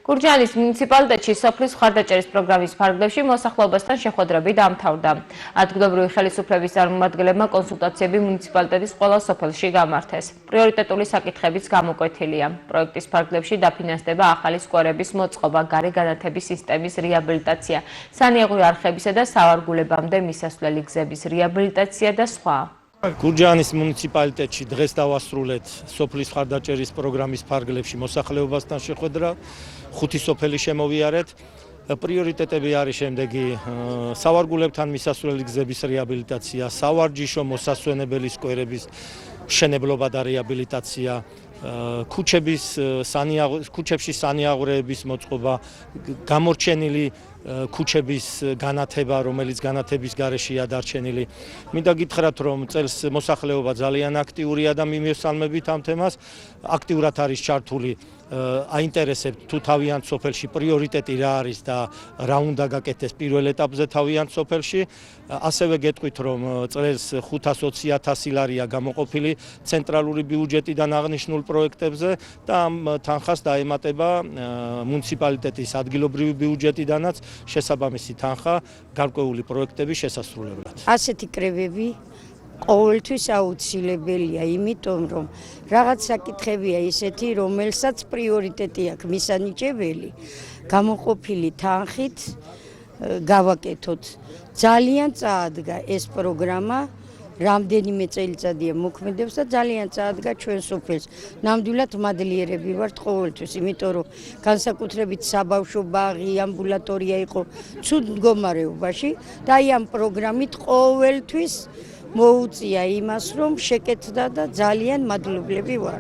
გურჯაანის მუნიციპალიტეტში სოფლის მხარდაჭერის პროგრამის ფარგლებში მოსახლეობასთან შეხვედრები დამთავრდა. ადგილობრივი ხელისუფლების წარმომადგენლებმა კონსულტაციები მუნიციპალიტეტის ყველა სოფელში გამართეს. პრიორიტეტული საკითხებიც გამოკვეთილია. პროექტის ფარგლებში დაფინანსდება ახალი სკვერების მოწყობა, გარე განათების სისტემის რეაბილიტაცია, სანიაღვრე არხებისა და სავარგულებამდე მისასვლელი გზების რეაბილიტაცია და სხვა. გურჯაანის მუნიციპალიტეტში დღეს დავასრულეთ სოფლის მხარდაჭერის პროგრამის ფარგლებში მოსახლეობასთან შეხვედრა. 5 სოფელი შემოვიარეთ. პრიორიტეტები არის შემდეგი: სავარგულებთან მისასვლელი გზების რეაბილიტაცია, სავარჯიშო მოსასვენებელი სკვერების მშენებლობა და რეაბილიტაცია, ქუჩებში სანიაღვრეების მოწყობა, გამორჩენილი ქუჩების განათება, რომელიც განათების გარეშეა დარჩენილი. მინდა გითხრათ, რომ წელს მოსახლეობა ძალიან აქტიურია და მიმესალმებით ამ თემას. აქტიურად არის ჩართული, აინტერესებთ თუ თავიანთ სოფელში პრიორიტეტი რა არის და რა უნდა გაკეთდეს პირველ ეტაპზე თავიანთ სოფელში. ასევე გეტყვით, რომ წელს 520,000 ლარია გამოყოფილი ცენტრალური ბიუჯეტიდან აღნიშნულ პროექტებზე და ამ თანხას დაემატება მუნიციპალიტეტის ადგილობრივი ბიუჯეტიდანაც შესაბამისი თანხა გარკვეული პროექტების შესასრულებლად. ასეთი კრებები ყოველთვის აუცილებელია, იმიტომ რომ რაღაც საკითხებია ისეთი, რომელსაც პრიორიტეტი აქვს მისანიჭებელი, გამოყოფილი თანხით გავაკეთოთ. ძალიან წაადგა ეს პროგრამა, რამდენიმე წელიწადია მოქმედებს და ძალიან წაადგა ჩვენ სოფელს. ნამდვილად მადლიერები ვართ ყოველთვის, იმიტომ რომ განსაკუთრებით საბავშვო ბაღი, ამბულატორია იყო ცუდ მდგომარეობაში და აი ამ პროგრამით ყოველთვის მოუწია იმას, რომ შეკეთდა და ძალიან მადლობლები ვარ.